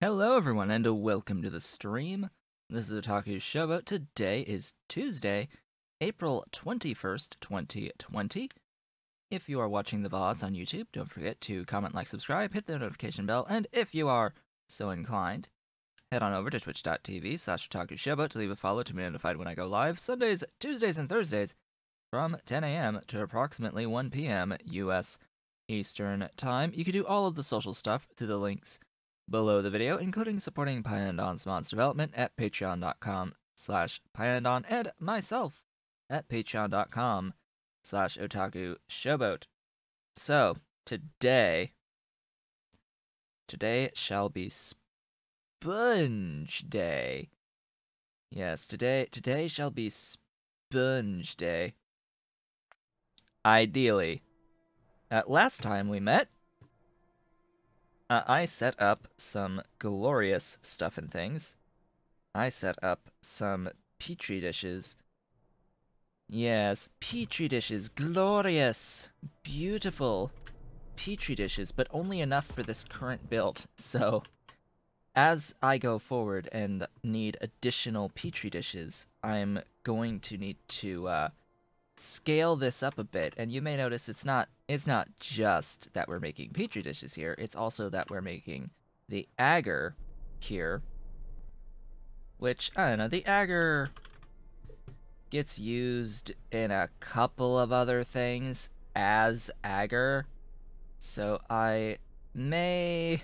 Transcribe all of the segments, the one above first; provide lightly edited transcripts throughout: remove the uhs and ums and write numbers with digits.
Hello everyone and welcome to the stream. This is Otaku Showboat. Today is Tuesday, April 21st, 2020. If you are watching the VODs on YouTube, don't forget to comment, like, subscribe, hit the notification bell, and if you are so inclined, head on over to twitch.tv/Otaku Showboat to leave a follow to be notified when I go live Sundays, Tuesdays, and Thursdays from 10 a.m. to approximately 1 p.m. US Eastern Time. You can do all of the social stuff through the links below the video, including supporting Pyandon's mods development at patreon.com/Pyandon and myself at patreon.com/Otaku Showboat. So, today shall be Sponge Day. Yes, today shall be Sponge Day. Ideally. Last time we met, I set up some glorious stuff and things. I set up some petri dishes. Yes, petri dishes, glorious, beautiful petri dishes, but only enough for this current build. So, as I go forward and need additional petri dishes, I'm going to need to scale this up a bit, and you may notice it's not just that we're making petri dishes here, it's also that we're making the agar here, which, I don't know, the agar gets used in a couple of other things as agar, so I may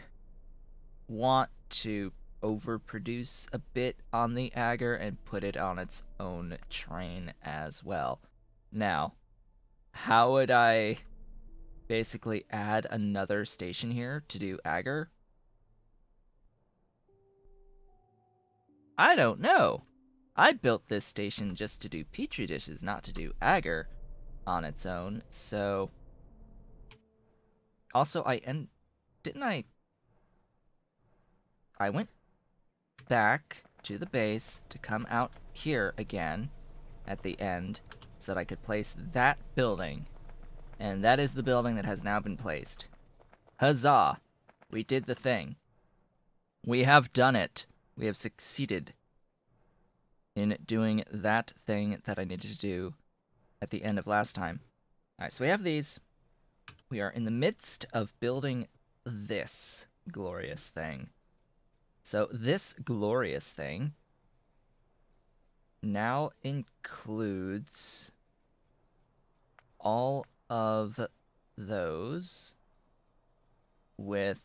want to overproduce a bit on the agar and put it on its own train as well. Now, how would I basically add another station here to do agar? I don't know. I built this station just to do petri dishes, not to do agar on its own, so... Also, didn't I went back to the base to come out here again at the end so that I could place that building. And that is the building that has now been placed. Huzzah! We did the thing. We have done it. We have succeeded in doing that thing that I needed to do at the end of last time. Alright, so we have these. We are in the midst of building this glorious thing. So this glorious thing now includes all of those with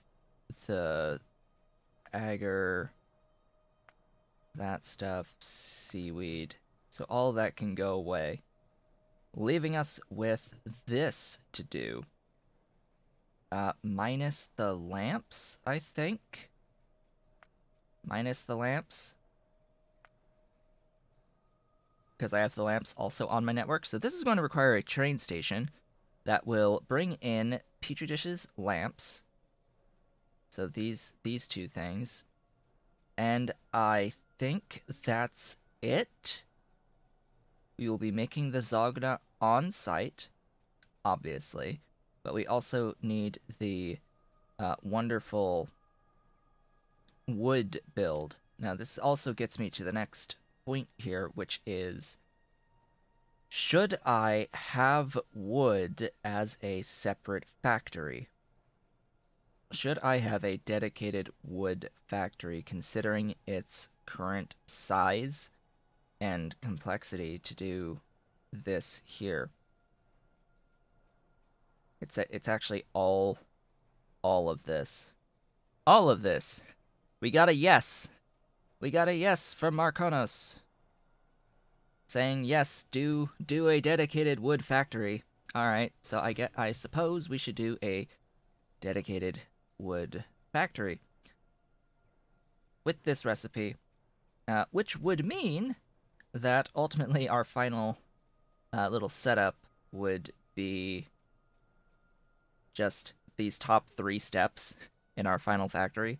the agar, that stuff, seaweed. So all that can go away, leaving us with this to do. Minus the lamps, I think. Minus the lamps. Because I have the lamps also on my network. So this is going to require a train station that will bring in petri dishes, lamps. So these two things. And I think that's it. We will be making the Zogna on site, obviously. But we also need the wonderful wood build. Now this also gets me to the next point here, which is, should I have wood as a separate factory? Should I have a dedicated wood factory, considering its current size and complexity to do this here? It's actually all of this. All of this. We got a yes. We got a yes from Marconos, saying yes, do a dedicated wood factory. Alright, so I suppose we should do a dedicated wood factory with this recipe, which would mean that ultimately our final little setup would be just these top 3 steps in our final factory.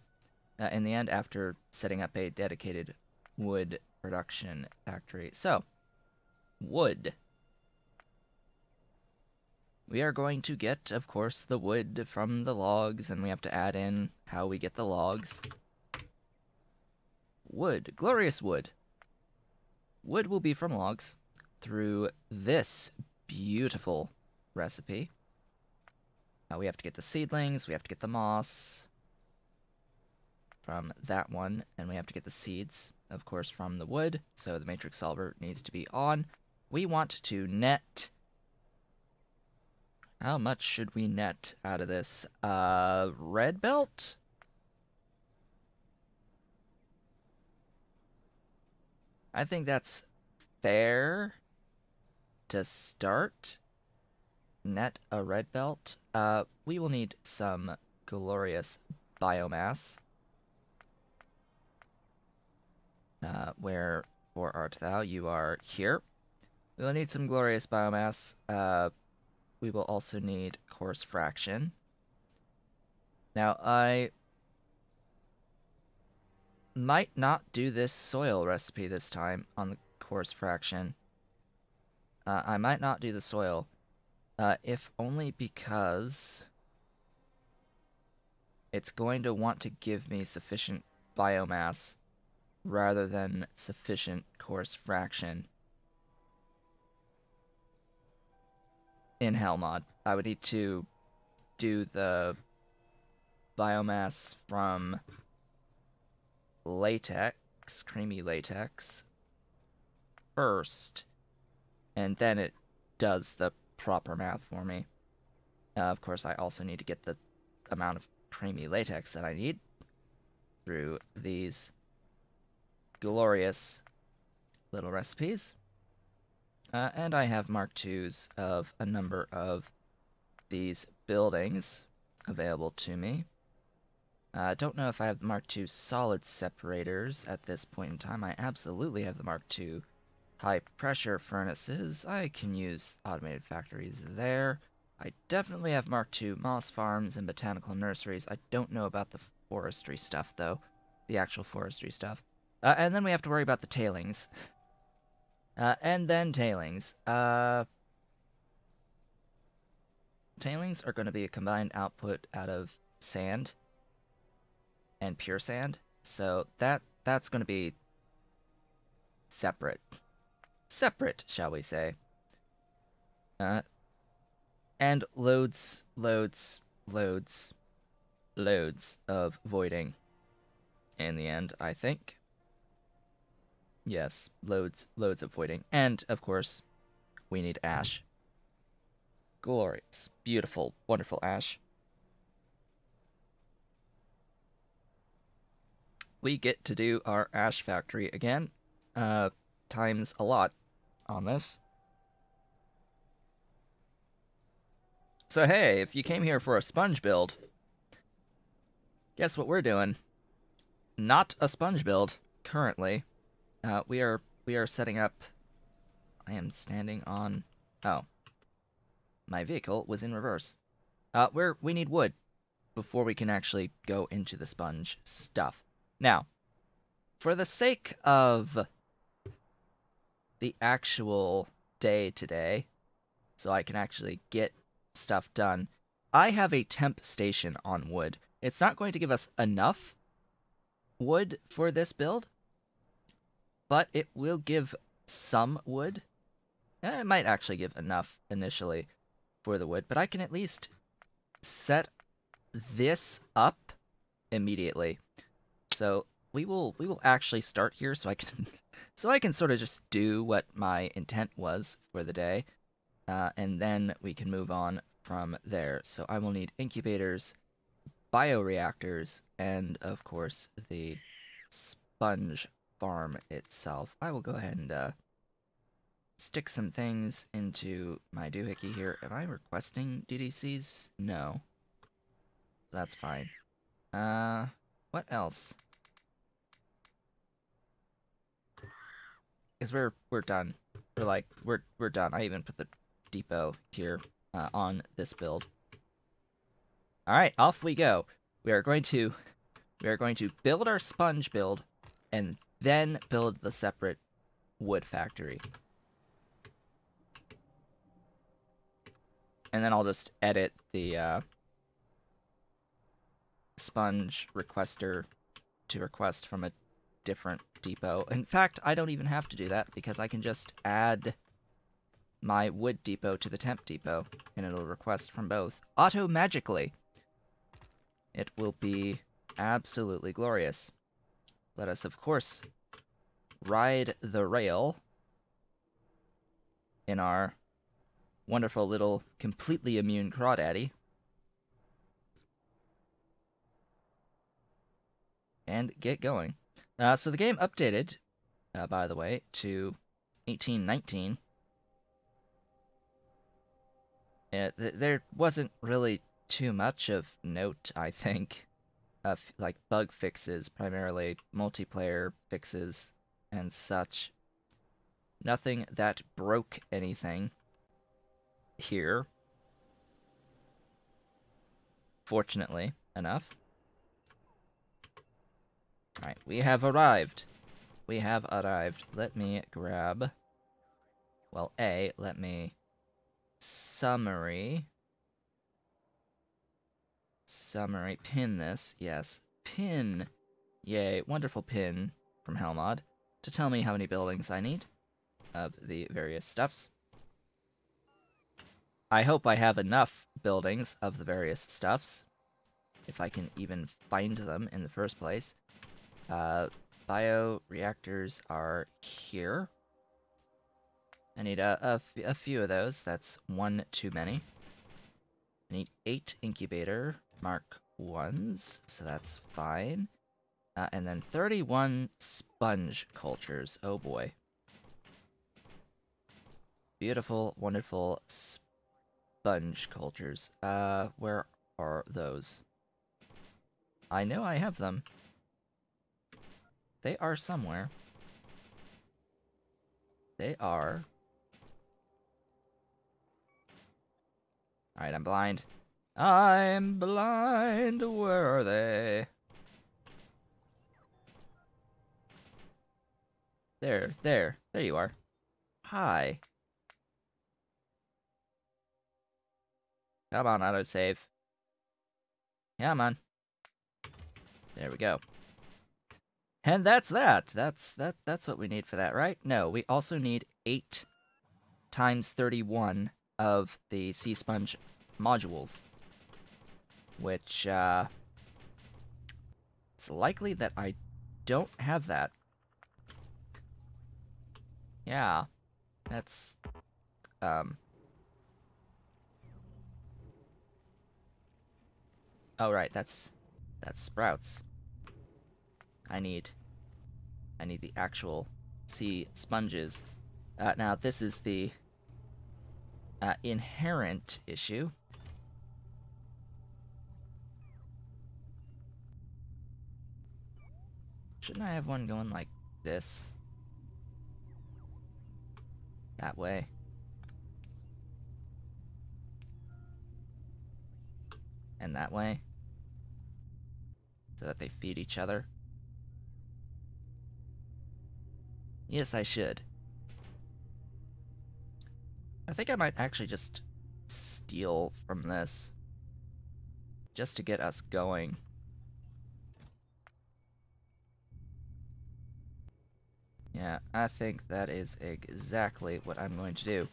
In the end, after setting up a dedicated wood production factory. So, wood. We are going to get, of course, the wood from the logs, and we have to add in how we get the logs. wood. Glorious wood. Wood will be from logs through this beautiful recipe. We have to get the seedlings, we have to get the moss from that one, and we have to get the seeds, of course, from the wood, so the matrix solver needs to be on. We want to net... How much should we net out of this? Red belt? I think that's fair to start. Net a red belt. We will need some glorious biomass. Where art thou? You are here. We will need some glorious biomass. We will also need coarse fraction. Now, I might not do this soil recipe this time on the coarse fraction. I might not do the soil. If only because it's going to want to give me sufficient biomass rather than sufficient coarse fraction. In Hellmod, I would need to do the biomass from latex, creamy latex, first, and then it does the proper math for me. Of course, I also need to get the amount of creamy latex that I need through these glorious little recipes. And I have Mark IIs of a number of these buildings available to me. I don't know if I have the Mark II solid separators at this point in time. I absolutely have the Mark II high-pressure furnaces. I can use automated factories there. I definitely have Mark II moss farms and botanical nurseries. I don't know about the forestry stuff, though. The actual forestry stuff. And then we have to worry about the tailings. And then tailings. Tailings are going to be a combined output out of sand and pure sand. So that's going to be separate. Separate, shall we say. And loads of voiding in the end, I think. Yes, loads of voiding. And, of course, we need ash. Glorious, beautiful, wonderful ash. We get to do our ash factory again. Times a lot on this. So hey, if you came here for a sponge build, guess what we're doing? Not a sponge build, currently. We are setting up... I am standing on... Oh. My vehicle was in reverse. We need wood before we can actually go into the sponge stuff. Now, for the sake of the actual day today, so I can actually get stuff done, I have a temp station on wood. It's not going to give us enough wood for this build, but it will give some wood. It might actually give enough initially for the wood, but I can at least set this up immediately. So we will actually start here so I can sort of just do what my intent was for the day, and then we can move on from there. So I will need incubators, bioreactors, and of course the sponge farm itself. I will go ahead and stick some things into my doohickey here. Am I requesting DDCs? No. That's fine. What else? Because we're done. We're done. I even put the depot here on this build. Alright, off we go. We are going to build our sponge build and then build the separate wood factory. And then I'll just edit the sponge requester to request from a different depot. In fact, I don't even have to do that because I can just add my wood depot to the temp depot, and it'll request from both auto-magically. It will be absolutely glorious. Let us, of course, ride the rail in our wonderful little completely immune crawdaddy. And get going. So the game updated, by the way, to 1819. There wasn't really too much of note, I think, of like bug fixes, primarily multiplayer fixes and such. Nothing that broke anything here, fortunately enough. Alright, we have arrived. We have arrived. Let me grab... Well, let me... Summary, pin this, yes, pin, yay, wonderful pin from Helmod, to tell me how many buildings I need of the various stuffs. I hope I have enough buildings of the various stuffs, if I can even find them in the first place. Bioreactors are here. I need a few of those. That's one too many. I need 8 incubator Mark 1s, so that's fine. And then 31 sponge cultures. Oh boy. Beautiful, wonderful sponge cultures. Where are those? I know I have them. They are somewhere. They are... Alright, I'm blind. I'm blind. Where are they? There you are. Hi. Come on, autosave. Come on. There we go. And that's that. That's what we need for that, right? No, we also need 8 times 31 of the sea sponge modules, which it's likely that I don't have that. Yeah, that's oh right, that's sprouts. I need the actual sea sponges. Now this is the inherent issue. Shouldn't I have one going like this? That way. And that way. So that they feed each other. Yes, I should. I think I might actually just steal from this. Just to get us going. Yeah, I think that is exactly what I'm going to do.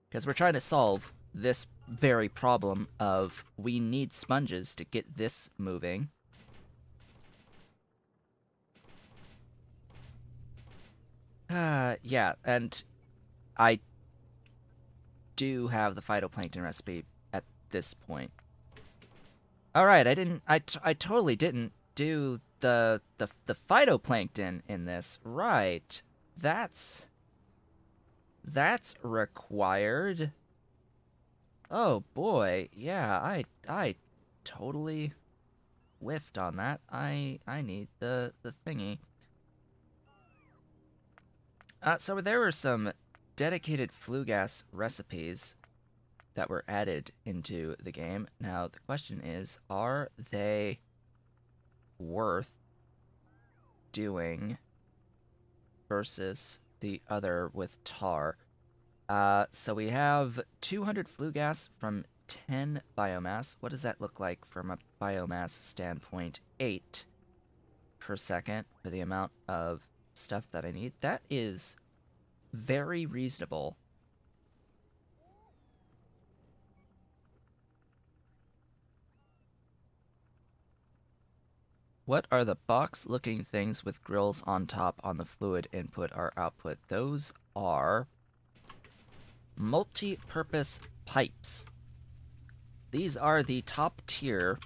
Because we're trying to solve this very problem of we need sponges to get this moving. Yeah, and I do have the phytoplankton recipe at this point. Alright, I totally didn't do the phytoplankton in this. Right. That's required. Oh boy. Yeah, I totally whiffed on that. I need the thingy. So there were some dedicated flue gas recipes that were added into the game. Now, the question is, are they worth doing versus the other with tar? So we have 200 flue gas from 10 biomass. What does that look like from a biomass standpoint? 8. per second for the amount of stuff that I need. That is very reasonable. What are the box-looking things with grills on top on the fluid input or output? Those are multi-purpose pipes. These are the top tier,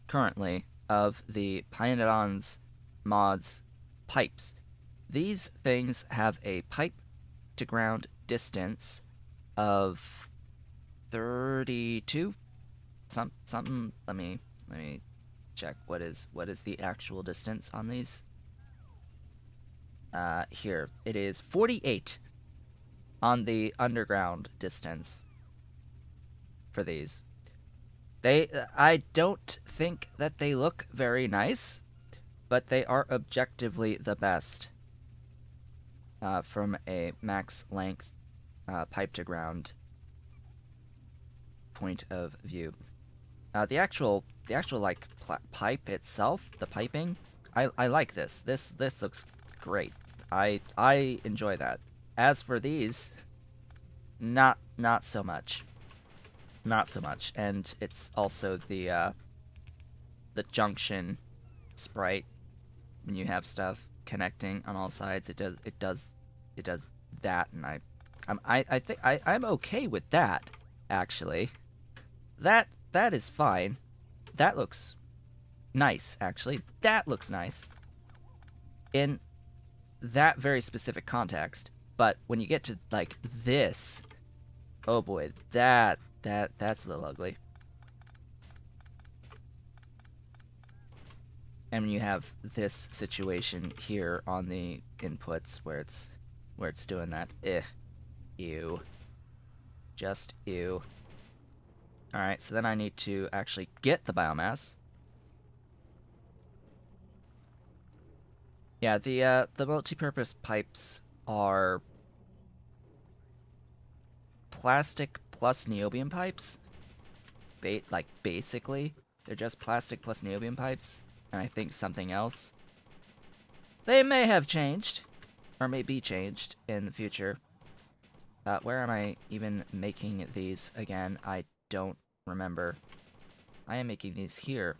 currently, of the Python's mods pipes. These things have a pipe-to-ground distance of 32? Something, let me check. What is the actual distance on these? Here. It is 48 on the underground distance for these. I don't think that they look very nice, but they are objectively the best from a max length pipe to ground point of view. The actual like pipe itself, the piping, I like this. This looks great. I enjoy that. As for these, not so much. Not so much. And it's also the junction sprite when you have stuff connecting on all sides. It does that, and I think I'm okay with that, actually. That is fine. That looks nice, actually. That looks nice in that very specific context. But when you get to like this, oh boy, that's a little ugly. And when you have this situation here on the inputs where it's doing that, ew, just ew. Alright, so then I need to actually get the biomass. Yeah, the multi-purpose pipes are plastic plus niobium pipes. Basically, they're just plastic plus niobium pipes, and I think something else. They may have changed, or may be changed in the future. Where am I even making these again? I don't remember. I am making these here.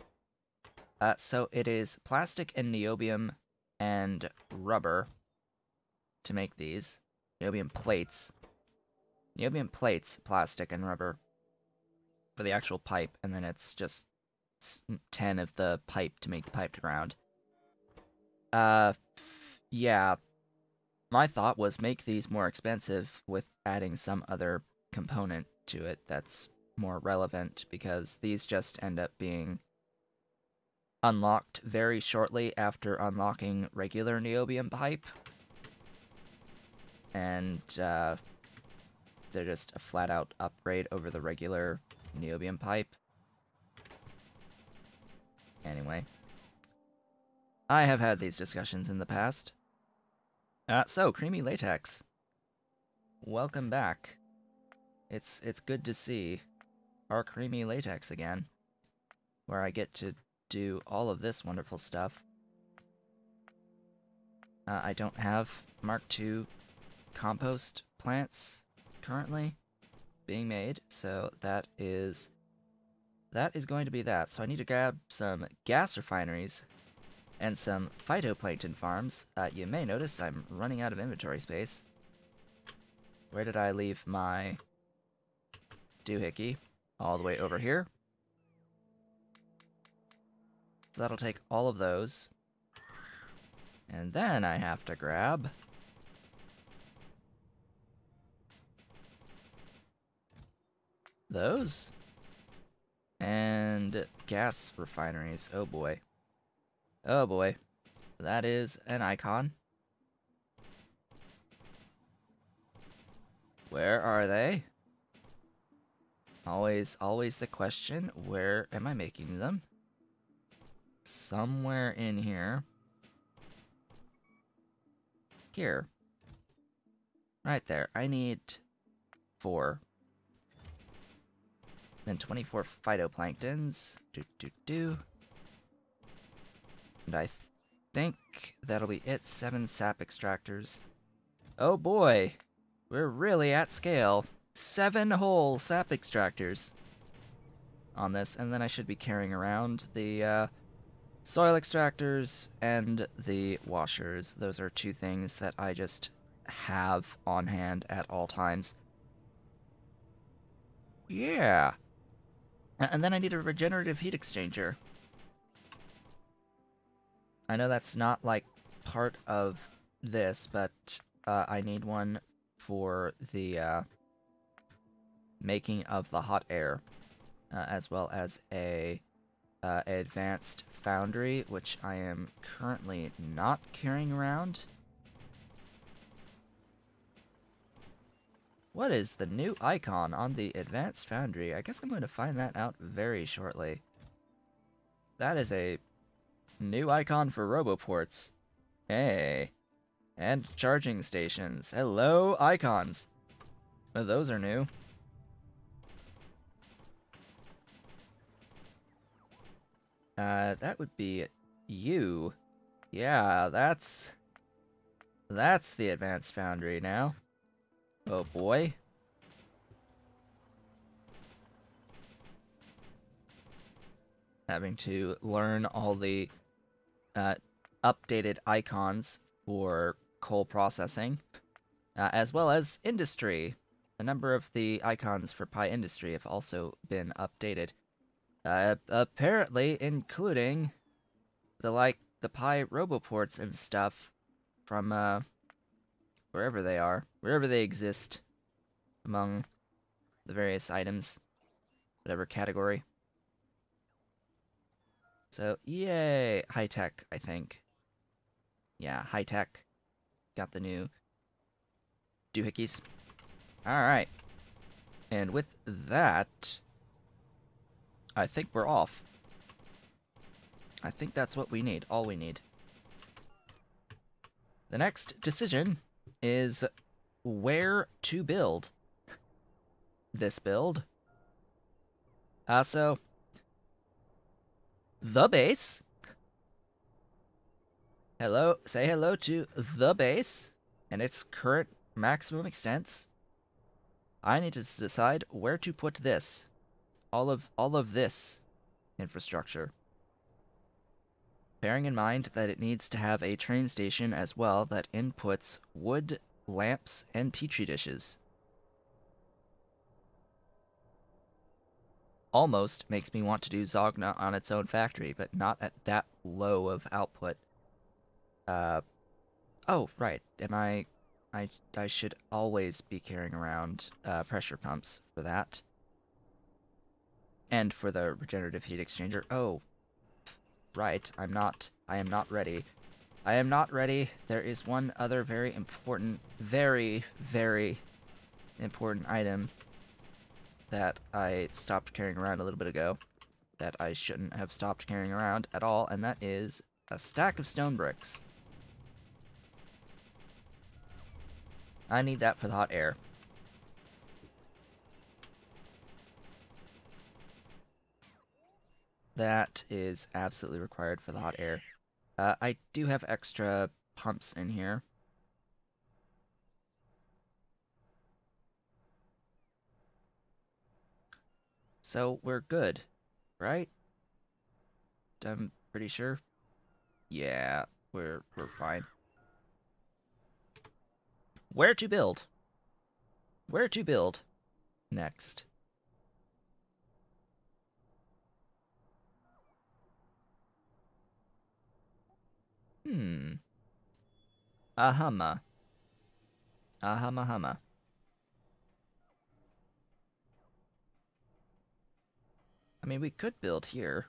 So it is plastic and niobium and rubber to make these. Niobium plates. Niobium plates, plastic and rubber for the actual pipe, and then it's just 10 of the pipe to make the pipe to ground. Yeah. My thought was make these more expensive with adding some other component to it that's more relevant, because these just end up being unlocked very shortly after unlocking regular niobium pipe. And they're just a flat-out upgrade over the regular niobium pipe. Anyway. I have had these discussions in the past. So, creamy latex. Welcome back. It's good to see our creamy latex again, where I get to do all of this wonderful stuff. I don't have Mark II compost plants currently being made, so that is going to be that. So I need to grab some gas refineries and some phytoplankton farms. You may notice I'm running out of inventory space. Where did I leave my doohickey? All the way over here. So that'll take all of those. And then I have to grab those. And gas refineries. Oh boy. Oh boy. That is an icon. Where are they? Always the question, where am I making them? Somewhere in here. Here. Right there. I need 4. Then 24 phytoplanktons. And I think that'll be it. 7 sap extractors. Oh boy, we're really at scale. 7 whole sap extractors on this, and then I should be carrying around the soil extractors and the washers. Those are 2 things that I just have on hand at all times. Yeah. And then I need a regenerative heat exchanger. I know that's not, like, part of this, but I need one for the making of the hot air, as well as a advanced foundry, which I am currently not carrying around. What is the new icon on the advanced foundry? I guess I'm going to find that out very shortly. That is a new icon for roboports. Hey. And charging stations. Hello, icons. Oh, those are new. That would be you. Yeah, that's the advanced foundry now. Oh boy. Having to learn all the updated icons for coal processing, as well as industry. A number of the icons for Pi Industry have also been updated. Apparently including the Pi Roboports and stuff from wherever they are, wherever they exist among the various items, whatever category. So, yay! High tech, I think. Yeah, high tech. Got the new doohickeys. Alright. And with that, I think we're off. I think that's what we need, all we need. The next decision is where to build this build. So, the base. Hello, say hello to the base and its current maximum extents. I need to decide where to put this. All of this infrastructure. Bearing in mind that it needs to have a train station as well that inputs wood, lamps, and petri dishes. Almost makes me want to do Zogna on its own factory, but not at that low of output. Oh, right. I should always be carrying around pressure pumps for that. And for the regenerative heat exchanger. Oh, right. I am not ready. I am not ready. There is one other very important, very, very important item that I stopped carrying around a little bit ago that I shouldn't have stopped carrying around at all, and that is a stack of stone bricks. I need that for the hot air. That is absolutely required for the hot air. I do have extra pumps in here. So we're good, right? I'm pretty sure. Yeah, we're fine. Where to build? Where to build next? Ahama. Ahama. I mean, we could build here,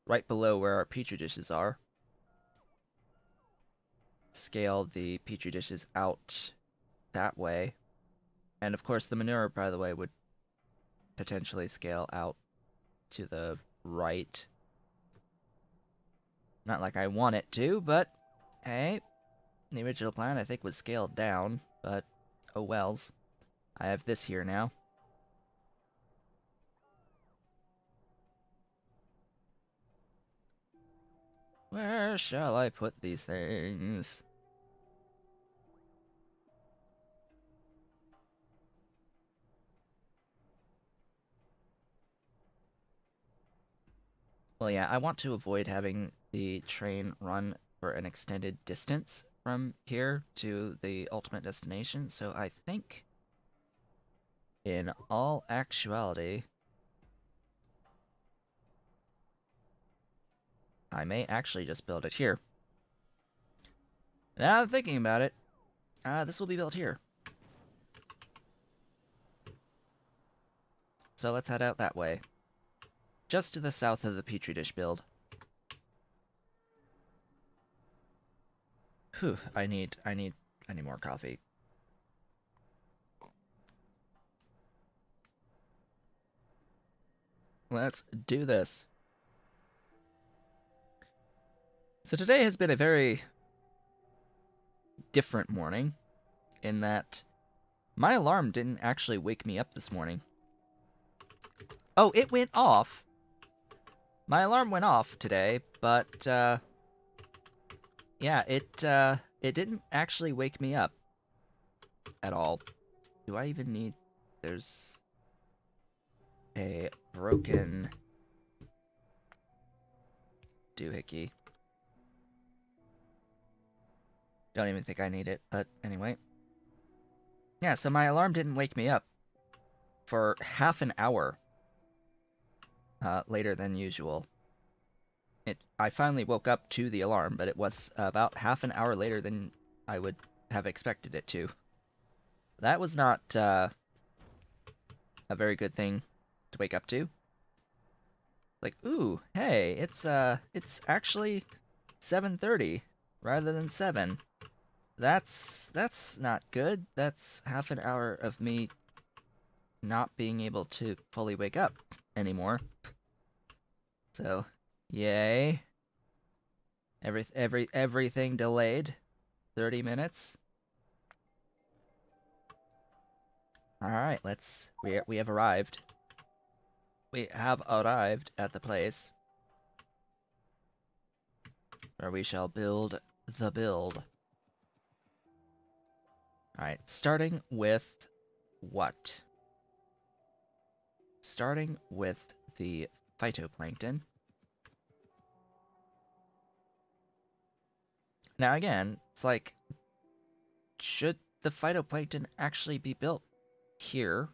right below where our petri dishes are. Scale the petri dishes out that way. And of course, the manure, by the way, would potentially scale out to the right. Not like I want it to, but hey, the original plan I think was scaled down, but oh wells. I have this here now. Where shall I put these things? Well, yeah, I want to avoid having the train run for an extended distance from here to the ultimate destination, so I think, in all actuality, I may actually just build it here. Now I'm thinking about it, this will be built here. So let's head out that way. Just to the south of the Petri dish build. Whew, I need more coffee. Let's do this. So today has been a very different morning in that my alarm didn't actually wake me up this morning. Oh, it went off. My alarm went off today, but yeah, it didn't actually wake me up at all. Do I even need... There's a broken doohickey. Don't even think I need it, but anyway. Yeah, so my alarm didn't wake me up for half an hour later than usual. I finally woke up to the alarm, but it was about half an hour later than I would have expected it to. That was not a very good thing to wake up to. Like, ooh, hey, it's actually 7:30 rather than 7. That's not good. That's half an hour of me not being able to fully wake up anymore. So, yay. Everything delayed 30 minutes. All right, we have arrived. We have arrived at the place where we shall build the build. All right, starting with what? Starting with the phytoplankton. Now again, it's like, should the phytoplankton actually be built here?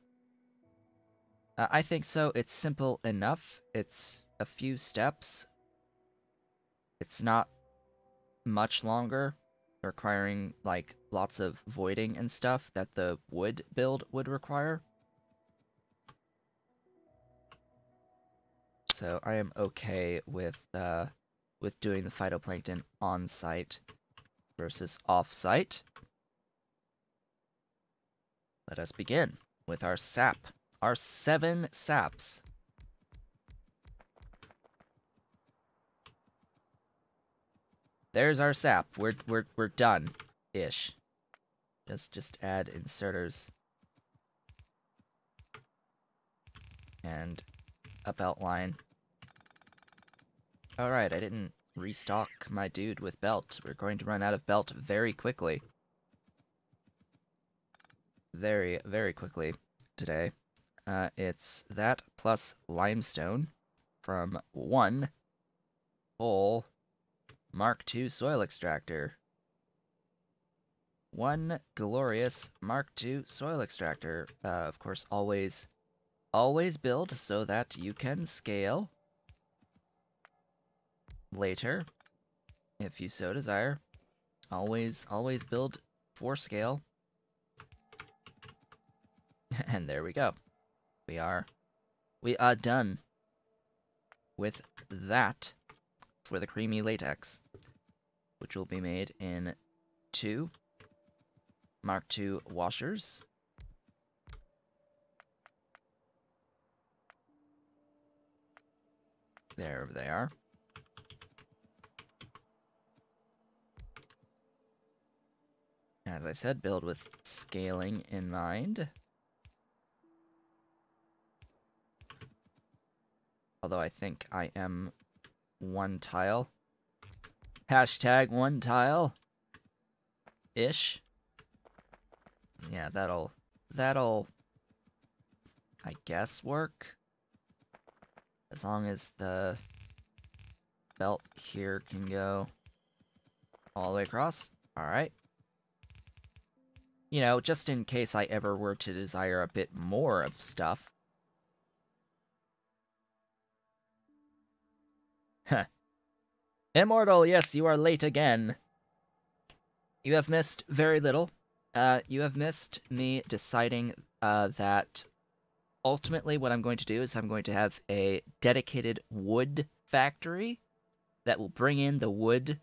I think so. It's simple enough. It's a few steps. It's not much longer, requiring like lots of voiding and stuff that the wood build would require. So I am okay with doing the phytoplankton on site versus off site. Let us begin with our sap. Our 7 saps. There's our sap. We're done ish. Just add inserters and a belt line. All right, I didn't restock my dude with belt. We're going to run out of belt very quickly. Very, very quickly today. It's that plus limestone from 1 full Mark II soil extractor. 1 glorious Mark II soil extractor. Of course, always build so that you can scale later, if you so desire. Always build for scale. And there we go. We are done with that for the creamy latex, which will be made in 2 Mark II washers. There they are. As I said, build with scaling in mind. Although I think I am 1 tile Hashtag one tile. Ish. Yeah, that'll, I guess, work. As long as the belt here can go all the way across. Alright. You know, just in case I ever were to desire a bit more of stuff. Heh. Immortal, yes, you are late again. You have missed very little. You have missed me deciding that ultimately what I'm going to do is I'm going to have a dedicated wood factory that will bring in the wood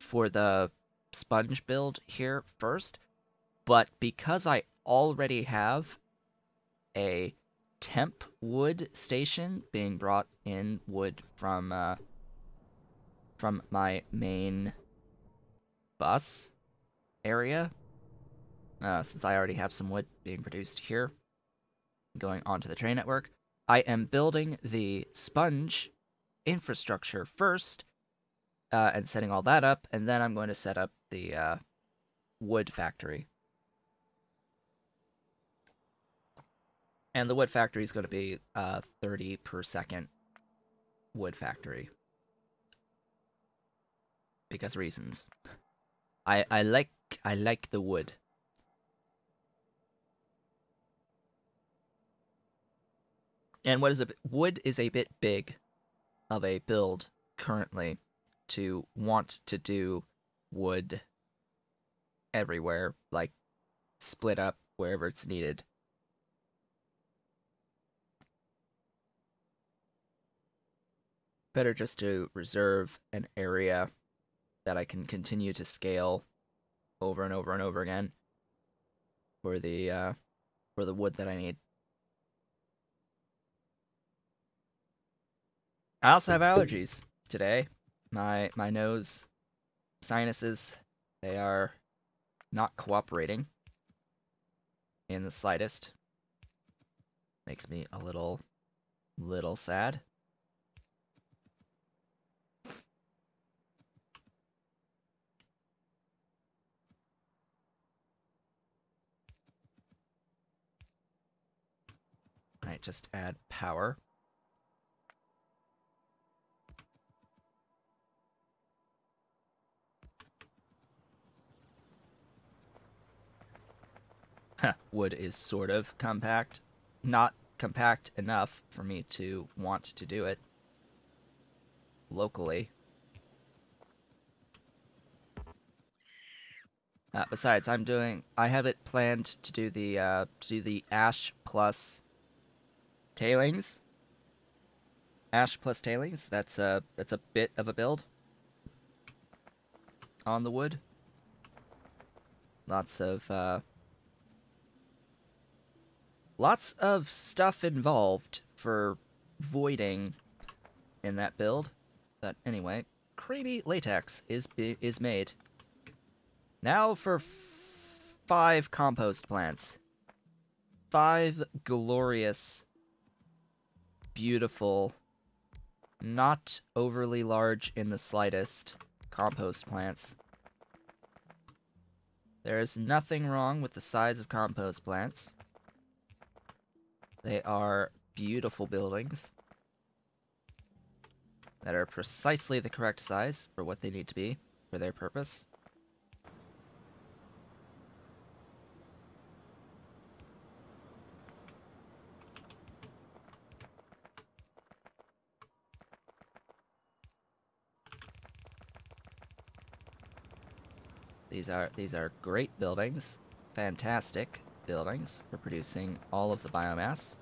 for the sponge build here first. But because I already have a temp wood station being brought in wood from my main bus area, since I already have some wood being produced here, going onto the train network, I am building the sponge infrastructure first, and setting all that up, and then I'm going to set up the wood factory. And the wood factory is going to be 30 per second wood factory. Because reasons. I like the wood. And wood is a bit big of a build currently to want to do wood everywhere, like split up wherever it's needed. Better just to reserve an area that I can continue to scale over and over and over again for the wood that I need. I also have allergies today. My nose, sinuses, they are not cooperating in the slightest. Makes me a little sad. Alright, just add power. Wood is sort of compact. Not compact enough for me to want to do it locally. Besides, I have it planned to do the ash plus tailings. Ash plus tailings. That's a bit of a build on the wood. Lots of stuff involved for voiding in that build. But anyway, creamy latex is made. Now for 5 compost plants. 5 glorious, beautiful, not overly large in the slightest compost plants. There is nothing wrong with the size of compost plants. They are beautiful buildings that are precisely the correct size for what they need to be for their purpose. These are great buildings, fantastic buildings for producing all of the biomass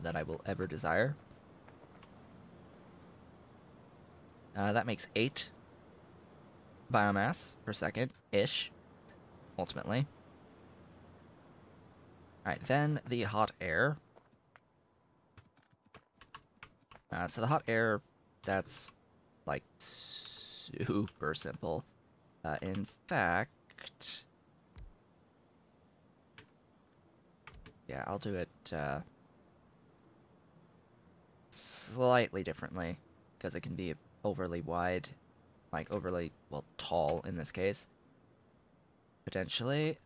that I will ever desire. That makes 8 biomass per second-ish, ultimately. Alright, then the hot air. So the hot air, that's, like, super simple. In fact... yeah, I'll do it, slightly differently, because it can be overly wide, like overly, well, tall in this case. Potentially.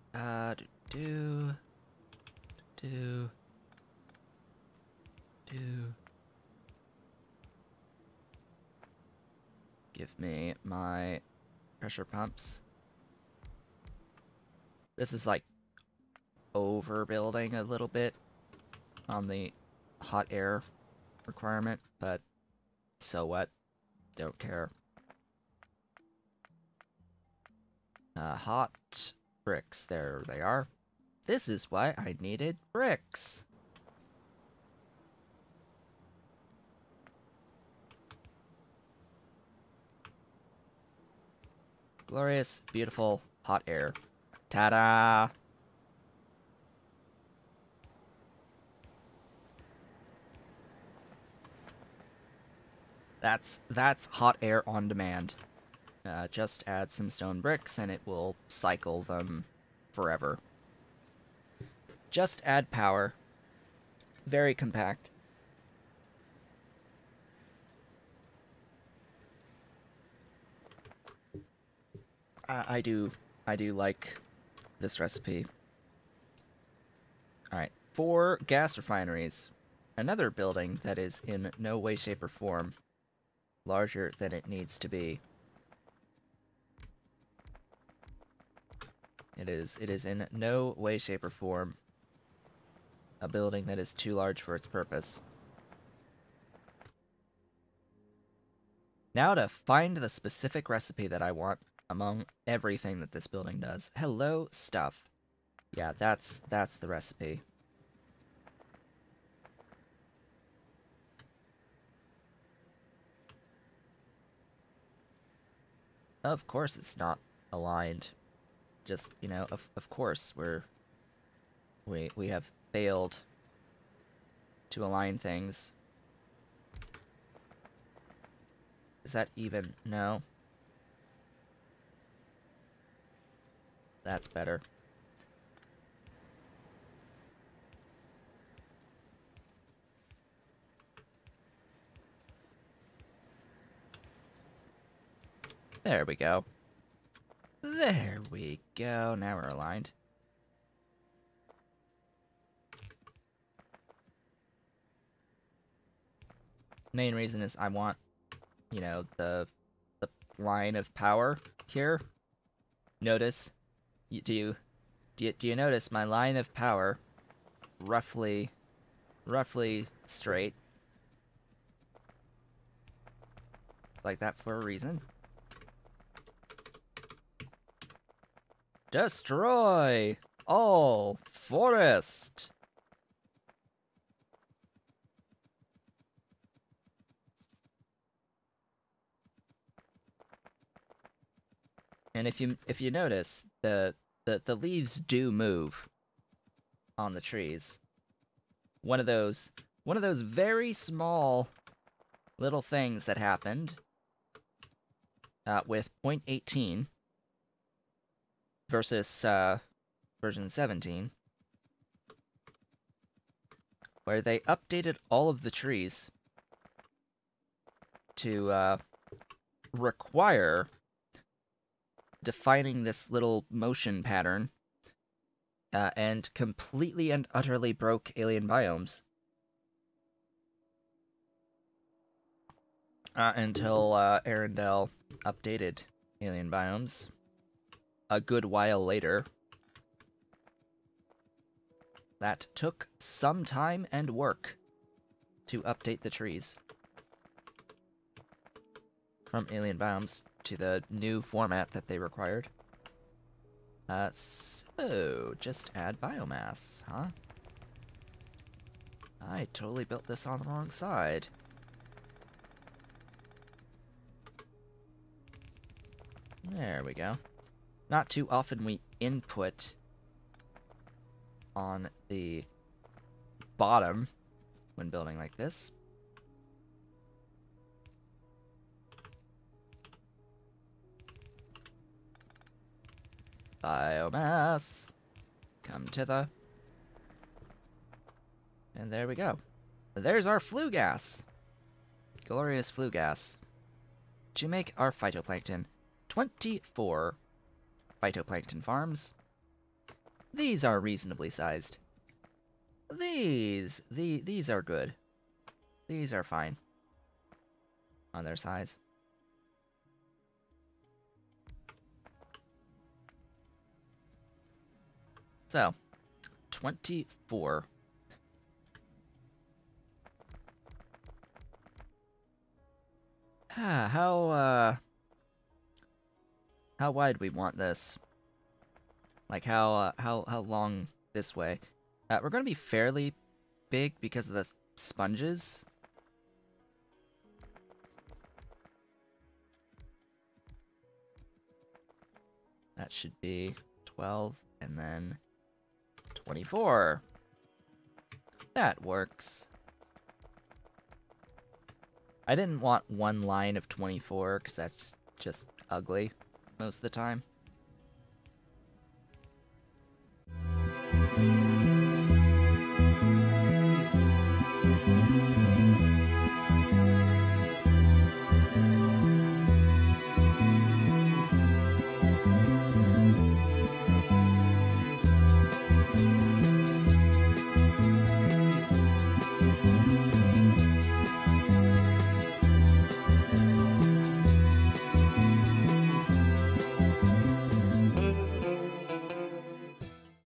Do. Give me my pressure pumps. This is like overbuilding a little bit on the hot air requirement, but so what? Don't care. Hot bricks. There they are. This is why I needed bricks. Glorious, beautiful, hot air. Ta-da! That's hot air on demand. Just add some stone bricks and it will cycle them forever. Just add power. Very compact. I do like this recipe. Alright, 4 gas refineries. Another building that is in no way, shape, or form larger than it needs to be. It is in no way, shape, or form a building that is too large for its purpose. Now to find the specific recipe that I want among everything that this building does. Hello, stuff. Yeah, that's the recipe. Of course it's not aligned. Just, you know, of course we have failed to align things. Is that even? No. That's better. There we go. There we go. Now we're aligned. Main reason is I want, you know, the line of power here. Notice, do you notice my line of power roughly straight, like that for a reason. Destroy all forest. And if you notice, the leaves do move on the trees. One of those very small little things that happened with 0.18 versus version 17, where they updated all of the trees to require defining this little motion pattern, and completely and utterly broke alien biomes. Until Arendelle updated alien biomes a good while later. That took some time and work to update the trees from alien biomes to the new format that they required. So, just add biomass, huh? I totally built this on the wrong side. There we go. Not too often we input on the bottom when building like this. Biomass. Come to the... And there we go. There's our flue gas. Glorious flue gas. to make our phytoplankton. 24 phytoplankton farms. These are reasonably sized. These are good. These are fine on their size. So, 24. How wide we want this? Like how long this way? We're gonna be fairly big because of the sponges. That should be 12 and then 24. That works. I didn't want one line of 24 because that's just ugly most of the time.